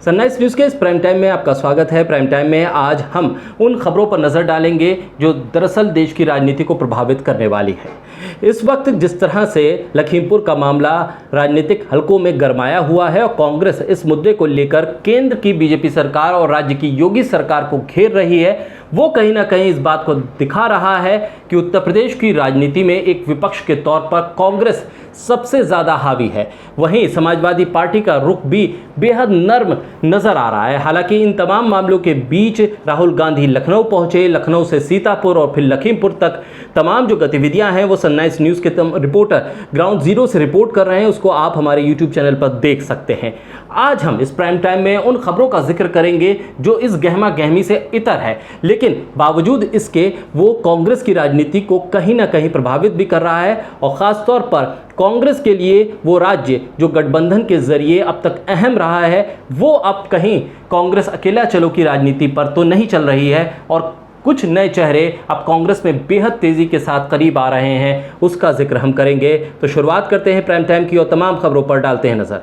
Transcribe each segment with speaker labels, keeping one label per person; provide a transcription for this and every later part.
Speaker 1: Sunrise news के इस prime time में आपका स्वागत है। प्राइम टाइम में आज हम उन खबरों पर नज़र डालेंगे जो दरअसल देश की राजनीति को प्रभावित करने वाली है। इस वक्त जिस तरह से लखीमपुर का मामला राजनीतिक हलकों में गरमाया हुआ है और कांग्रेस इस मुद्दे को लेकर केंद्र की बीजेपी सरकार और राज्य की योगी सरकार को घेर रही है, वो कहीं ना कहीं इस बात को दिखा रहा है कि उत्तर प्रदेश की राजनीति में एक विपक्ष के तौर पर कांग्रेस सबसे ज़्यादा हावी है। वहीं समाजवादी पार्टी का रुख भी बेहद नर्म नज़र आ रहा है। हालांकि इन तमाम मामलों के बीच राहुल गांधी लखनऊ पहुंचे, लखनऊ से सीतापुर और फिर लखीमपुर तक तमाम जो गतिविधियां हैं वो सनराइज न्यूज़ के रिपोर्टर ग्राउंड जीरो से रिपोर्ट कर रहे हैं। उसको आप हमारे यूट्यूब चैनल पर देख सकते हैं। आज हम इस प्राइम टाइम में उन खबरों का जिक्र करेंगे जो इस गहमा गहमी से इतर है, लेकिन बावजूद इसके वो कांग्रेस की राजनीति को कहीं ना कहीं प्रभावित भी कर रहा है। और ख़ास तौर पर कांग्रेस के लिए वो राज्य जो गठबंधन के जरिए अब तक अहम रहा है, वो अब कहीं कांग्रेस अकेला चलो की राजनीति पर तो नहीं चल रही है और कुछ नए चेहरे अब कांग्रेस में बेहद तेज़ी के साथ करीब आ रहे हैं। उसका जिक्र हम करेंगे। तो शुरुआत करते हैं प्राइम टाइम की और तमाम खबरों पर डालते हैं नज़र।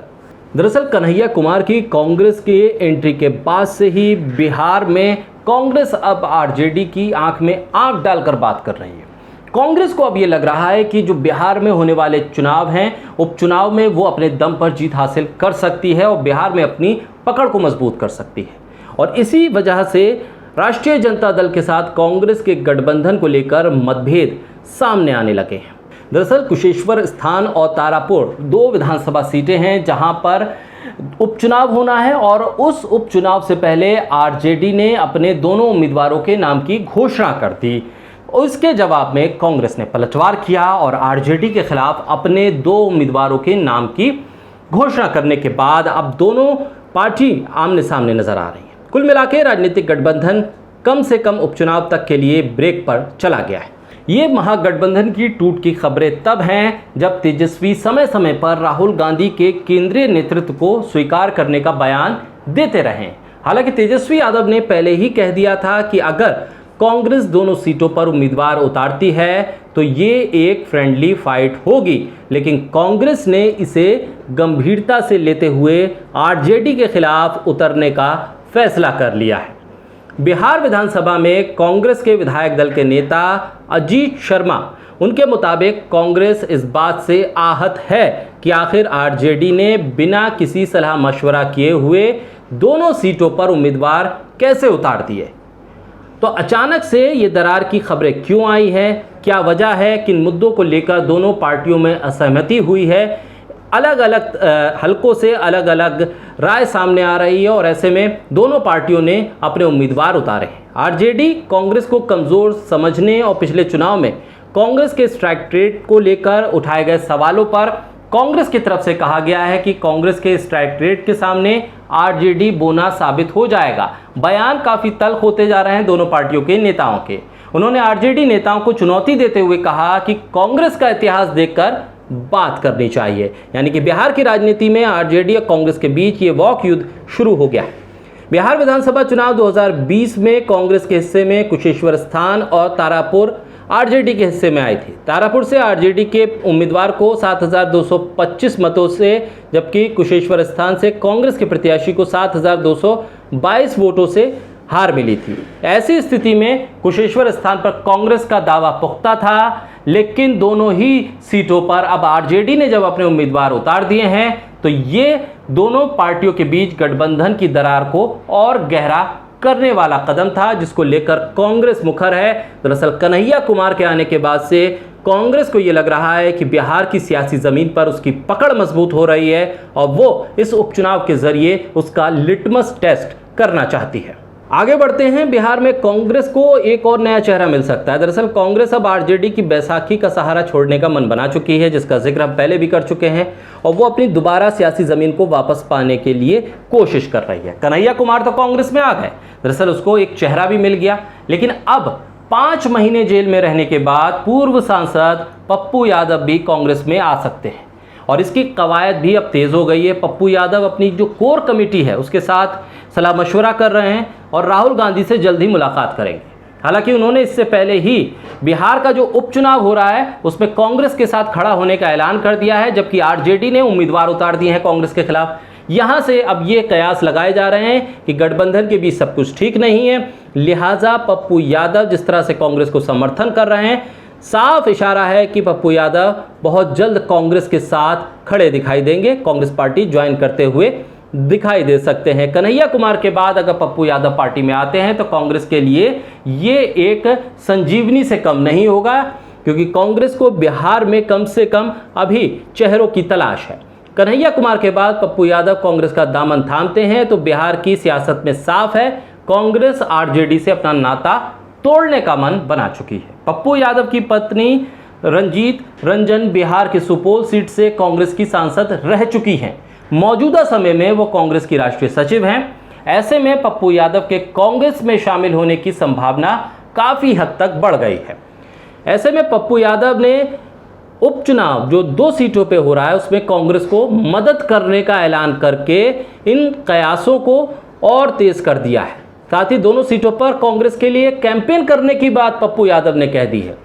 Speaker 1: दरअसल कन्हैया कुमार की कांग्रेस के एंट्री के बाद से ही बिहार में कांग्रेस अब आरजेडी की आंख में आंख डालकर बात कर रही है। कांग्रेस को अब ये लग रहा है कि जो बिहार में होने वाले चुनाव हैं, उपचुनाव में वो अपने दम पर जीत हासिल कर सकती है और बिहार में अपनी पकड़ को मजबूत कर सकती है। और इसी वजह से राष्ट्रीय जनता दल के साथ कांग्रेस के गठबंधन को लेकर मतभेद सामने आने लगे हैं। दरअसल कुशेश्वर स्थान और तारापुर दो विधानसभा सीटें हैं जहां पर उपचुनाव होना है और उस उपचुनाव से पहले आरजेडी ने अपने दोनों उम्मीदवारों के नाम की घोषणा कर दी। उसके जवाब में कांग्रेस ने पलटवार किया और आरजेडी के खिलाफ अपने दो उम्मीदवारों के नाम की घोषणा करने के बाद अब दोनों पार्टी आमने सामने नजर आ रही है। कुल मिलाकर राजनीतिक गठबंधन कम से कम उपचुनाव तक के लिए ब्रेक पर चला गया है। ये महागठबंधन की टूट की खबरें तब हैं जब तेजस्वी समय समय पर राहुल गांधी के केंद्रीय नेतृत्व को स्वीकार करने का बयान देते रहे। हालांकि तेजस्वी यादव ने पहले ही कह दिया था कि अगर कांग्रेस दोनों सीटों पर उम्मीदवार उतारती है तो ये एक फ्रेंडली फाइट होगी, लेकिन कांग्रेस ने इसे गंभीरता से लेते हुए आरजेडी के खिलाफ उतरने का फैसला कर लिया है। बिहार विधानसभा में कांग्रेस के विधायक दल के नेता अजीत शर्मा, उनके मुताबिक कांग्रेस इस बात से आहत है कि आखिर आरजेडी ने बिना किसी सलाह मशवरा किए हुए दोनों सीटों पर उम्मीदवार कैसे उतार दिए। तो अचानक से ये दरार की खबरें क्यों आई है, क्या वजह है, किन मुद्दों को लेकर दोनों पार्टियों में असहमति हुई है। अलग अलग हलकों से अलग अलग राय सामने आ रही है और ऐसे में दोनों पार्टियों ने अपने उम्मीदवार उतारे हैं। आरजेडी कांग्रेस को कमज़ोर समझने और पिछले चुनाव में कांग्रेस के स्ट्राइक रेट को लेकर उठाए गए सवालों पर कांग्रेस की तरफ से कहा गया है कि कांग्रेस के स्ट्राइक रेट के सामने आरजेडी बोना साबित हो जाएगा। बयान काफ़ी तल्ख होते जा रहे हैं दोनों पार्टियों के नेताओं के। उन्होंने आरजेडी नेताओं को चुनौती देते हुए कहा कि कांग्रेस का इतिहास देखकर बात करनी चाहिए। यानी कि बिहार की राजनीति में आरजेडी और कांग्रेस के बीच ये वॉक युद्ध शुरू हो गया है। बिहार विधानसभा चुनाव 2020 में कांग्रेस के हिस्से में कुशेश्वर स्थान और तारापुर आरजेडी के हिस्से में आई थी। तारापुर से आरजेडी के उम्मीदवार को 7,225 मतों से, जबकि कुशेश्वर स्थान से कांग्रेस के प्रत्याशी को 7,222 वोटों से हार मिली थी। ऐसी स्थिति में कुशेश्वर स्थान पर कांग्रेस का दावा पुख्ता था, लेकिन दोनों ही सीटों पर अब आरजेडी ने जब अपने उम्मीदवार उतार दिए हैं तो ये दोनों पार्टियों के बीच गठबंधन की दरार को और गहरा करने वाला कदम था, जिसको लेकर कांग्रेस मुखर है। दरअसल कन्हैया कुमार के आने के बाद से कांग्रेस को ये लग रहा है कि बिहार की सियासी ज़मीन पर उसकी पकड़ मजबूत हो रही है और वो इस उपचुनाव के जरिए उसका लिटमस टेस्ट करना चाहती है। आगे बढ़ते हैं। बिहार में कांग्रेस को एक और नया चेहरा मिल सकता है। दरअसल कांग्रेस अब आरजेडी की बैसाखी का सहारा छोड़ने का मन बना चुकी है, जिसका जिक्र हम पहले भी कर चुके हैं, और वो अपनी दोबारा सियासी ज़मीन को वापस पाने के लिए कोशिश कर रही है। कन्हैया कुमार तो कांग्रेस में आ गए, दरअसल उसको एक चेहरा भी मिल गया, लेकिन अब 5 महीने जेल में रहने के बाद पूर्व सांसद पप्पू यादव भी कांग्रेस में आ सकते हैं और इसकी कवायद भी अब तेज़ हो गई है। पप्पू यादव अपनी जो कोर कमेटी है उसके साथ सलाह मशवरा कर रहे हैं और राहुल गांधी से जल्द ही मुलाकात करेंगे। हालांकि उन्होंने इससे पहले ही बिहार का जो उपचुनाव हो रहा है उसमें कांग्रेस के साथ खड़ा होने का ऐलान कर दिया है, जबकि आरजेडी ने उम्मीदवार उतार दिए हैं कांग्रेस के खिलाफ। यहाँ से अब ये कयास लगाए जा रहे हैं कि गठबंधन के बीच सब कुछ ठीक नहीं है, लिहाजा पप्पू यादव जिस तरह से कांग्रेस को समर्थन कर रहे हैं, साफ इशारा है कि पप्पू यादव बहुत जल्द कांग्रेस के साथ खड़े दिखाई देंगे, कांग्रेस पार्टी ज्वाइन करते हुए दिखाई दे सकते हैं। कन्हैया कुमार के बाद अगर पप्पू यादव पार्टी में आते हैं तो कांग्रेस के लिए ये एक संजीवनी से कम नहीं होगा, क्योंकि कांग्रेस को बिहार में कम से कम अभी चेहरों की तलाश है। कन्हैया कुमार के बाद पप्पू यादव कांग्रेस का दामन थामते हैं तो बिहार की सियासत में साफ है, कांग्रेस आरजेडी से अपना नाता तोड़ने का मन बना चुकी है। पप्पू यादव की पत्नी रंजीत रंजन बिहार की सुपौल सीट से कांग्रेस की सांसद रह चुकी हैं। मौजूदा समय में वो कांग्रेस की राष्ट्रीय सचिव हैं। ऐसे में पप्पू यादव के कांग्रेस में शामिल होने की संभावना काफ़ी हद तक बढ़ गई है। ऐसे में पप्पू यादव ने उपचुनाव जो 2 सीटों पे हो रहा है उसमें कांग्रेस को मदद करने का ऐलान करके इन कयासों को और तेज कर दिया है। साथ ही दोनों सीटों पर कांग्रेस के लिए कैंपेन करने की बात पप्पू यादव ने कह दी है।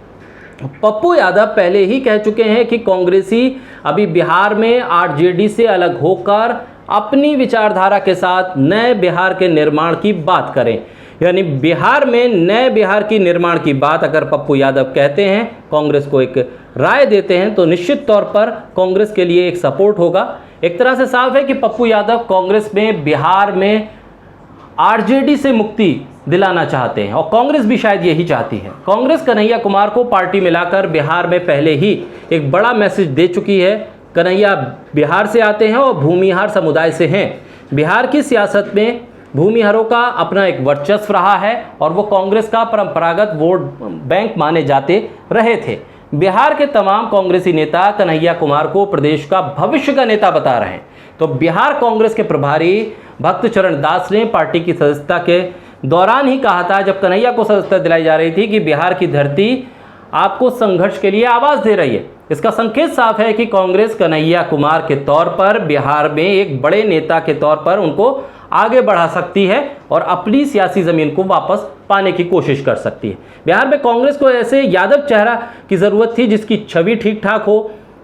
Speaker 1: पप्पू यादव पहले ही कह चुके हैं कि कांग्रेसी अभी बिहार में आरजेडी से अलग होकर अपनी विचारधारा के साथ नए बिहार के निर्माण की बात करें। यानी बिहार में नए बिहार की निर्माण की बात अगर पप्पू यादव कहते हैं, कांग्रेस को एक राय देते हैं, तो निश्चित तौर पर कांग्रेस के लिए एक सपोर्ट होगा। एक तरह से साफ है कि पप्पू यादव कांग्रेस में बिहार में आरजेडी से मुक्ति दिलाना चाहते हैं और कांग्रेस भी शायद यही चाहती है। कांग्रेस कन्हैया कुमार को पार्टी में लाकर बिहार में पहले ही एक बड़ा मैसेज दे चुकी है। कन्हैया बिहार से आते हैं और भूमिहार समुदाय से हैं। बिहार की सियासत में भूमिहारों का अपना एक वर्चस्व रहा है और वो कांग्रेस का परंपरागत वोट बैंक माने जाते रहे थे। बिहार के तमाम कांग्रेसी नेता कन्हैया कुमार को प्रदेश का भविष्य का नेता बता रहे हैं। तो बिहार कांग्रेस के प्रभारी भक्त चरण दास ने पार्टी की सदस्यता के दौरान ही कहा था, जब कन्हैया को सदस्यता दिलाई जा रही थी, कि बिहार की धरती आपको संघर्ष के लिए आवाज़ दे रही है। इसका संकेत साफ है कि कांग्रेस कन्हैया कुमार के तौर पर बिहार में एक बड़े नेता के तौर पर उनको आगे बढ़ा सकती है और अपनी सियासी ज़मीन को वापस पाने की कोशिश कर सकती है। बिहार में कांग्रेस को ऐसे यादव चेहरा की ज़रूरत थी जिसकी छवि ठीक ठाक हो।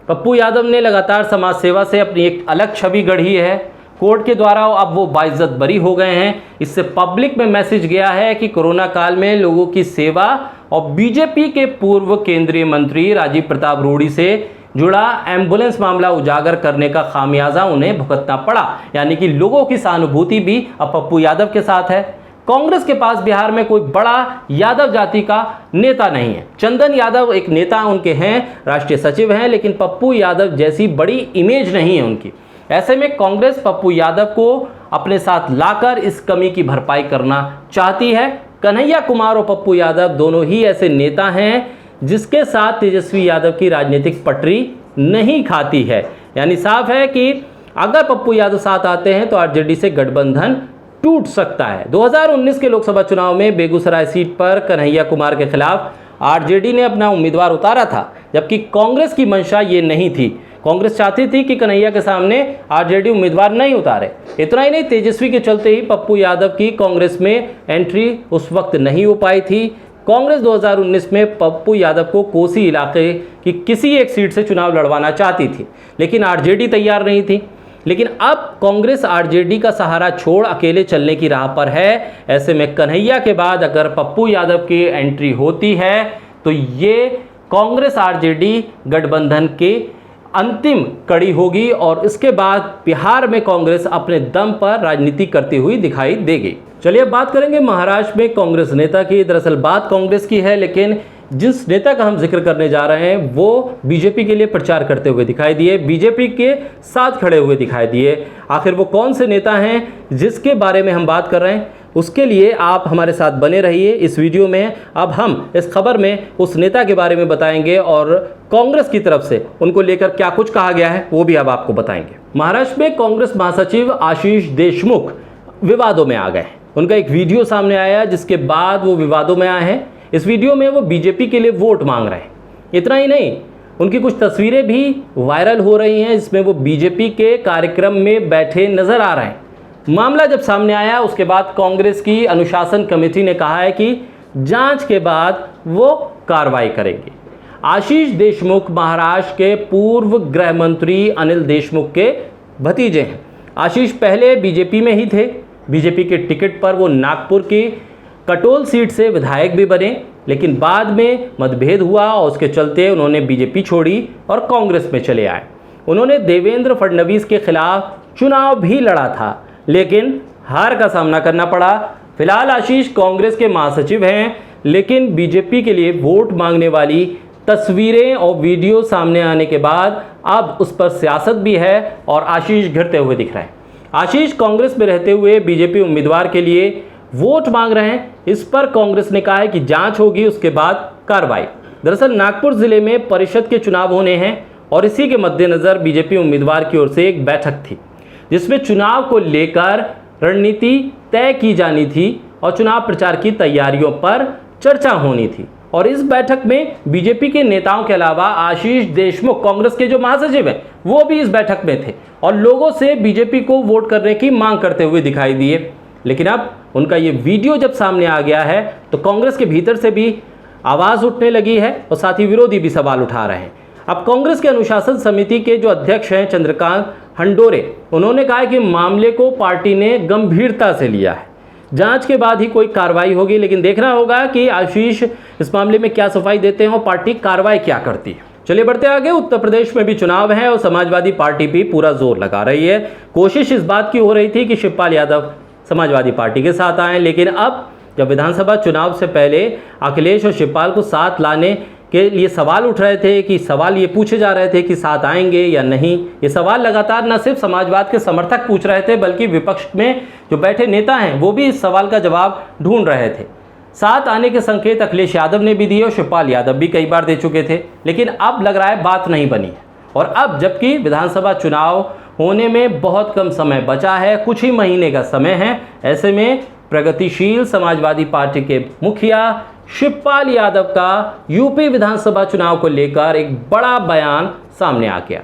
Speaker 1: पप्पू यादव ने लगातार समाज सेवा से अपनी एक अलग छवि गढ़ी है। कोर्ट के द्वारा अब वो बाइज्जत बरी हो गए हैं। इससे पब्लिक में मैसेज गया है कि कोरोना काल में लोगों की सेवा और बीजेपी के पूर्व केंद्रीय मंत्री राजीव प्रताप रूडी से जुड़ा एम्बुलेंस मामला उजागर करने का खामियाजा उन्हें भुगतना पड़ा। यानी कि लोगों की सहानुभूति भी अब पप्पू यादव के साथ है। कांग्रेस के पास बिहार में कोई बड़ा यादव जाति का नेता नहीं है। चंदन यादव एक नेता उनके हैं, राष्ट्रीय सचिव हैं, लेकिन पप्पू यादव जैसी बड़ी इमेज नहीं है उनकी। ऐसे में कांग्रेस पप्पू यादव को अपने साथ लाकर इस कमी की भरपाई करना चाहती है। कन्हैया कुमार और पप्पू यादव दोनों ही ऐसे नेता हैं जिसके साथ तेजस्वी यादव की राजनीतिक पटरी नहीं खाती है। यानी साफ है कि अगर पप्पू यादव साथ आते हैं तो आरजेडी से गठबंधन टूट सकता है। 2019 के लोकसभा चुनाव में बेगूसराय सीट पर कन्हैया कुमार के खिलाफ आरजेडी ने अपना उम्मीदवार उतारा था, जबकि कांग्रेस की मंशा ये नहीं थी। कांग्रेस चाहती थी कि कन्हैया के सामने आरजेडी उम्मीदवार नहीं उतारे। इतना ही नहीं, तेजस्वी के चलते ही पप्पू यादव की कांग्रेस में एंट्री उस वक्त नहीं हो पाई थी। कांग्रेस 2019 में पप्पू यादव को कोसी इलाके की किसी एक सीट से चुनाव लड़वाना चाहती थी, लेकिन आरजेडी तैयार नहीं थी। लेकिन अब कांग्रेस आरजेडी का सहारा छोड़ अकेले चलने की राह पर है। ऐसे में कन्हैया के बाद अगर पप्पू यादव की एंट्री होती है तो ये कांग्रेस आरजेडी गठबंधन के अंतिम कड़ी होगी और इसके बाद बिहार में कांग्रेस अपने दम पर राजनीति करती हुई दिखाई देगी। चलिए अब बात करेंगे महाराष्ट्र में कांग्रेस नेता की। दरअसल बात कांग्रेस की है, लेकिन जिस नेता का हम जिक्र करने जा रहे हैं वो बीजेपी के लिए प्रचार करते हुए दिखाई दिए, बीजेपी के साथ खड़े हुए दिखाई दिए। आखिर वो कौन से नेता हैं जिसके बारे में हम बात कर रहे हैं, उसके लिए आप हमारे साथ बने रहिए। इस वीडियो में अब हम इस खबर में उस नेता के बारे में बताएंगे और कांग्रेस की तरफ से उनको लेकर क्या कुछ कहा गया है वो भी अब आपको बताएंगे। महाराष्ट्र में कांग्रेस महासचिव आशीष देशमुख विवादों में आ गए। उनका एक वीडियो सामने आया जिसके बाद वो विवादों में आए हैं। इस वीडियो में वो बीजेपी के लिए वोट मांग रहे हैं। इतना ही नहीं, उनकी कुछ तस्वीरें भी वायरल हो रही हैं जिसमें वो बीजेपी के कार्यक्रम में बैठे नजर आ रहे हैं। मामला जब सामने आया उसके बाद कांग्रेस की अनुशासन कमेटी ने कहा है कि जांच के बाद वो कार्रवाई करेंगे। आशीष देशमुख महाराष्ट्र के पूर्व गृह मंत्री अनिल देशमुख के भतीजे हैं। आशीष पहले बीजेपी में ही थे। बीजेपी के टिकट पर वो नागपुर की कटोल सीट से विधायक भी बने, लेकिन बाद में मतभेद हुआ और उसके चलते उन्होंने बीजेपी छोड़ी और कांग्रेस में चले आए। उन्होंने देवेंद्र फडणवीस के खिलाफ चुनाव भी लड़ा था, लेकिन हार का सामना करना पड़ा। फिलहाल आशीष कांग्रेस के महासचिव हैं, लेकिन बीजेपी के लिए वोट मांगने वाली तस्वीरें और वीडियो सामने आने के बाद अब उस पर सियासत भी है और आशीष घिरते हुए दिख रहे हैं। आशीष कांग्रेस में रहते हुए बीजेपी उम्मीदवार के लिए वोट मांग रहे हैं। इस पर कांग्रेस ने कहा है कि जांच होगी, उसके बाद कार्रवाई। दरअसल नागपुर जिले में परिषद के चुनाव होने हैं और इसी के मद्देनज़र बीजेपी उम्मीदवार की ओर से एक बैठक थी, जिसमें चुनाव को लेकर रणनीति तय की जानी थी और चुनाव प्रचार की तैयारियों पर चर्चा होनी थी। और इस बैठक में बीजेपी के नेताओं के अलावा आशीष देशमुख, कांग्रेस के जो महासचिव हैं, वो भी इस बैठक में थे और लोगों से बीजेपी को वोट करने की मांग करते हुए दिखाई दिए। लेकिन अब उनका ये वीडियो जब सामने आ गया है तो कांग्रेस के भीतर से भी आवाज़ उठने लगी है और साथ ही विरोधी भी सवाल उठा रहे हैं। अब कांग्रेस के अनुशासन समिति के जो अध्यक्ष हैं चंद्रकांत हंडोरे, उन्होंने कहा है कि मामले को पार्टी ने गंभीरता से लिया है, जांच के बाद ही कोई कार्रवाई होगी। लेकिन देखना होगा कि आशीष इस मामले में क्या सफाई देते हैं और पार्टी कार्रवाई क्या करती है। चलिए बढ़ते आगे। उत्तर प्रदेश में भी चुनाव है और समाजवादी पार्टी भी पूरा जोर लगा रही है। कोशिश इस बात की हो रही थी कि शिवपाल यादव समाजवादी पार्टी के साथ आएँ, लेकिन अब जब विधानसभा चुनाव से पहले अखिलेश और शिवपाल को साथ लाने के लिए सवाल उठ रहे थे, कि सवाल ये पूछे जा रहे थे कि साथ आएंगे या नहीं। ये सवाल लगातार न सिर्फ समाजवाद के समर्थक पूछ रहे थे, बल्कि विपक्ष में जो बैठे नेता हैं वो भी इस सवाल का जवाब ढूंढ रहे थे। साथ आने के संकेत अखिलेश यादव ने भी दिए और शिवपाल यादव भी कई बार दे चुके थे, लेकिन अब लग रहा है बात नहीं बनी है। और अब जबकि विधानसभा चुनाव होने में बहुत कम समय बचा है, कुछ ही महीने का समय है, ऐसे में प्रगतिशील समाजवादी पार्टी के मुखिया शिवपाल यादव का यूपी विधानसभा चुनाव को लेकर एक बड़ा बयान सामने आ गया।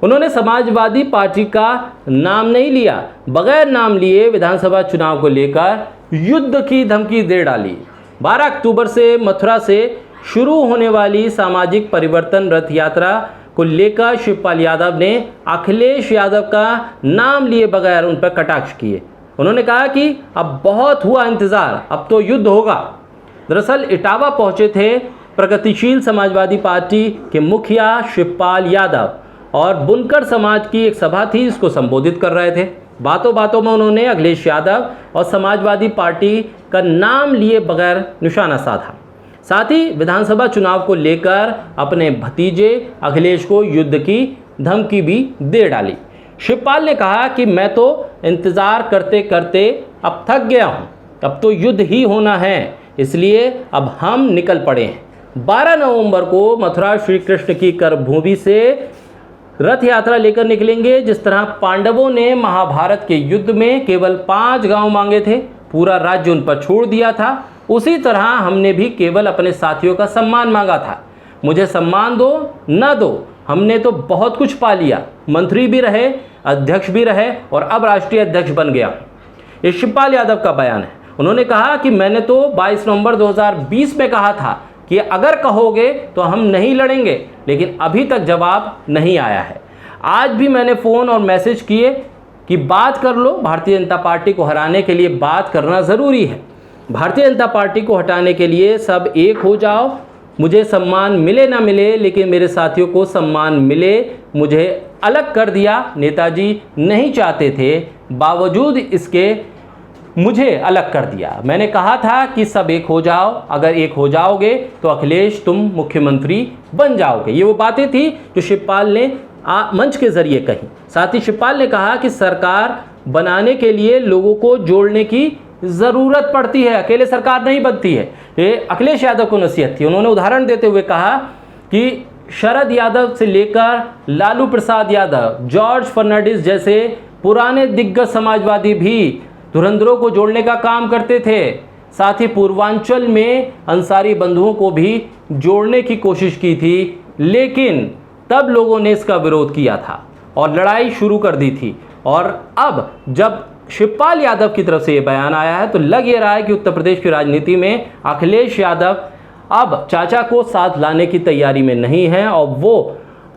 Speaker 1: उन्होंने समाजवादी पार्टी का नाम नहीं लिया, बगैर नाम लिए विधानसभा चुनाव को लेकर युद्ध की धमकी दे डाली। 12 अक्टूबर से मथुरा से शुरू होने वाली सामाजिक परिवर्तन रथ यात्रा को लेकर शिवपाल यादव ने अखिलेश यादव का नाम लिए बगैर उन पर कटाक्ष किए। उन्होंने कहा कि अब बहुत हुआ इंतज़ार, अब तो युद्ध होगा। दरअसल इटावा पहुंचे थे प्रगतिशील समाजवादी पार्टी के मुखिया शिवपाल यादव और बुनकर समाज की एक सभा थी, इसको संबोधित कर रहे थे। बातों बातों में उन्होंने अखिलेश यादव और समाजवादी पार्टी का नाम लिए बगैर निशाना साधा। साथ ही विधानसभा चुनाव को लेकर अपने भतीजे अखिलेश को युद्ध की धमकी भी दे डाली। शिवपाल ने कहा कि मैं तो इंतज़ार करते करते अब थक गया हूँ, अब तो युद्ध ही होना है, इसलिए अब हम निकल पड़े हैं। 12 नवंबर को मथुरा श्री कृष्ण की कर्मभूमि से रथ यात्रा लेकर निकलेंगे। जिस तरह पांडवों ने महाभारत के युद्ध में केवल 5 गांव मांगे थे, पूरा राज्य उन पर छोड़ दिया था, उसी तरह हमने भी केवल अपने साथियों का सम्मान मांगा था। मुझे सम्मान दो न दो, हमने तो बहुत कुछ पा लिया, मंत्री भी रहे, अध्यक्ष भी रहे और अब राष्ट्रीय अध्यक्ष बन गया। ये शिवपाल यादव का बयान है। उन्होंने कहा कि मैंने तो 22 नवंबर 2020 में कहा था कि अगर कहोगे तो हम नहीं लड़ेंगे, लेकिन अभी तक जवाब नहीं आया है। आज भी मैंने फ़ोन और मैसेज किए कि बात कर लो, भारतीय जनता पार्टी को हराने के लिए बात करना ज़रूरी है। भारतीय जनता पार्टी को हटाने के लिए सब एक हो जाओ। मुझे सम्मान मिले ना मिले, लेकिन मेरे साथियों को सम्मान मिले। मुझे अलग कर दिया, नेताजी नहीं चाहते थे, बावजूद इसके मुझे अलग कर दिया। मैंने कहा था कि सब एक हो जाओ, अगर एक हो जाओगे तो अखिलेश तुम मुख्यमंत्री बन जाओगे। ये वो बातें थी जो शिवपाल ने मंच के जरिए कही। साथ ही शिवपाल ने कहा कि सरकार बनाने के लिए लोगों को जोड़ने की ज़रूरत पड़ती है, अकेले सरकार नहीं बनती है। ये अखिलेश यादव को नसीहत थी। उन्होंने उदाहरण देते हुए कहा कि शरद यादव से लेकर लालू प्रसाद यादव, जॉर्ज फर्नांडिस जैसे पुराने दिग्गज समाजवादी भी धुरंधरों को जोड़ने का काम करते थे। साथ ही पूर्वांचल में अंसारी बंधुओं को भी जोड़ने की कोशिश की थी, लेकिन तब लोगों ने इसका विरोध किया था और लड़ाई शुरू कर दी थी। और अब जब शिवपाल यादव की तरफ से ये बयान आया है तो लग ये रहा है कि उत्तर प्रदेश की राजनीति में अखिलेश यादव अब चाचा को साथ लाने की तैयारी में नहीं है और वो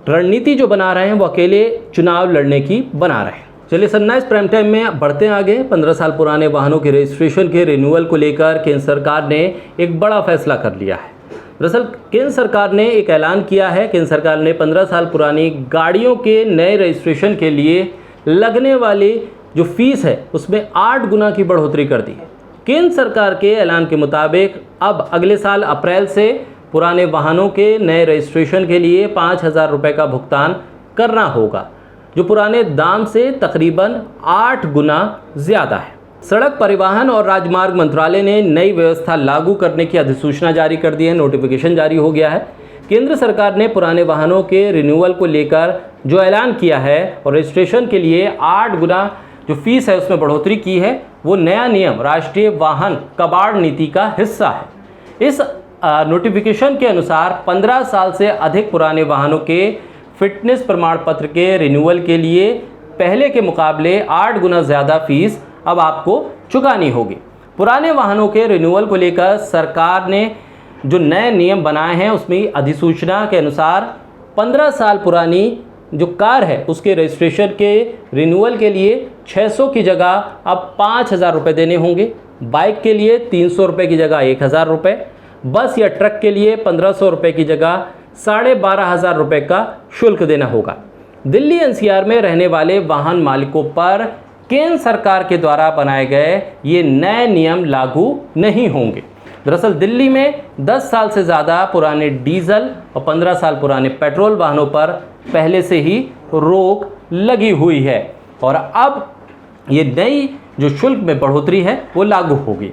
Speaker 1: रणनीति जो बना रहे हैं वो अकेले चुनाव लड़ने की बना रहे हैं। चलिए सनराइज प्राइम टाइम में बढ़ते हैं आगे। 15 साल पुराने वाहनों के रजिस्ट्रेशन के रिन्यूअल को लेकर केंद्र सरकार ने एक बड़ा फैसला कर लिया है। दरअसल केंद्र सरकार ने एक ऐलान किया है। केंद्र सरकार ने 15 साल पुरानी गाड़ियों के नए रजिस्ट्रेशन के लिए लगने वाली जो फीस है उसमें 8 गुना की बढ़ोतरी कर दी है। केंद्र सरकार के ऐलान के मुताबिक अब अगले साल अप्रैल से पुराने वाहनों के नए रजिस्ट्रेशन के लिए 5,000 रुपये का भुगतान करना होगा, जो पुराने दाम से तकरीबन 8 गुना ज़्यादा है। सड़क परिवहन और राजमार्ग मंत्रालय ने नई व्यवस्था लागू करने की अधिसूचना जारी कर दी है। नोटिफिकेशन जारी हो गया है। केंद्र सरकार ने पुराने वाहनों के रिन्यूअल को लेकर जो ऐलान किया है और रजिस्ट्रेशन के लिए 8 गुना जो फीस है उसमें बढ़ोतरी की है, वो नया नियम राष्ट्रीय वाहन कबाड़ नीति का हिस्सा है। इस नोटिफिकेशन के अनुसार 15 साल से अधिक पुराने वाहनों के फिटनेस प्रमाण पत्र के रिन्यूअल के लिए पहले के मुकाबले 8 गुना ज़्यादा फीस अब आपको चुकानी होगी। पुराने वाहनों के रिन्यूअल को लेकर सरकार ने जो नए नियम बनाए हैं उसमें अधिसूचना के अनुसार 15 साल पुरानी जो कार है उसके रजिस्ट्रेशन के रिन्यूअल के लिए 600 की जगह अब 5,000 रुपये देने होंगे। बाइक के लिए 300 रुपये की जगह 1,000 रुपये, बस या ट्रक के लिए 1,500 रुपये की जगह 12,500 रुपये का शुल्क देना होगा। दिल्ली एनसीआर में रहने वाले वाहन मालिकों पर केंद्र सरकार के द्वारा बनाए गए ये नए नियम लागू नहीं होंगे। दरअसल दिल्ली में 10 साल से ज़्यादा पुराने डीजल और 15 साल पुराने पेट्रोल वाहनों पर पहले से ही रोक लगी हुई है और अब ये नई जो शुल्क में बढ़ोतरी है वो लागू होगी।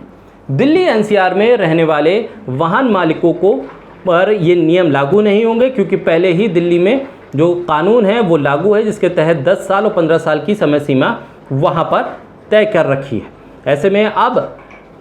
Speaker 1: दिल्ली एनसीआर में रहने वाले वाहन मालिकों को पर ये नियम लागू नहीं होंगे, क्योंकि पहले ही दिल्ली में जो कानून है वो लागू है, जिसके तहत 10 साल और 15 साल की समय सीमा वहाँ पर तय कर रखी है। ऐसे में अब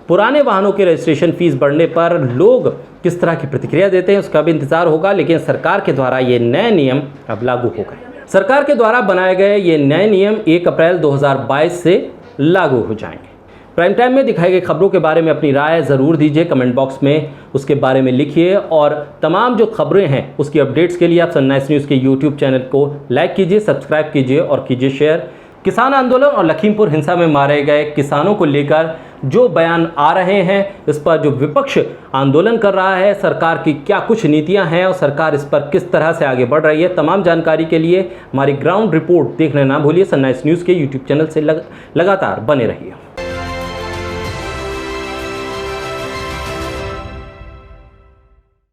Speaker 1: पुराने वाहनों के रजिस्ट्रेशन फीस बढ़ने पर लोग किस तरह की प्रतिक्रिया देते हैं उसका भी इंतजार होगा, लेकिन सरकार के द्वारा ये नए नियम अब लागू हो गए। सरकार के द्वारा बनाए गए ये नए नियम 1 अप्रैल 2022 से लागू हो जाएंगे। प्राइम टाइम में दिखाई गई खबरों के बारे में अपनी राय ज़रूर दीजिए, कमेंट बॉक्स में उसके बारे में लिखिए और तमाम जो खबरें हैं उसकी अपडेट्स के लिए आप सनराइज न्यूज़ के यूट्यूब चैनल को लाइक कीजिए, सब्सक्राइब कीजिए और कीजिए शेयर। किसान आंदोलन और लखीमपुर हिंसा में मारे गए किसानों को लेकर जो बयान आ रहे हैं, इस पर जो विपक्ष आंदोलन कर रहा है, सरकार की क्या कुछ नीतियां हैं और सरकार इस पर किस तरह से आगे बढ़ रही है, तमाम जानकारी के लिए हमारी ग्राउंड रिपोर्ट देखना ना भूलिए। सनराइज न्यूज़ के यूट्यूब चैनल से लगातार बने रहिए।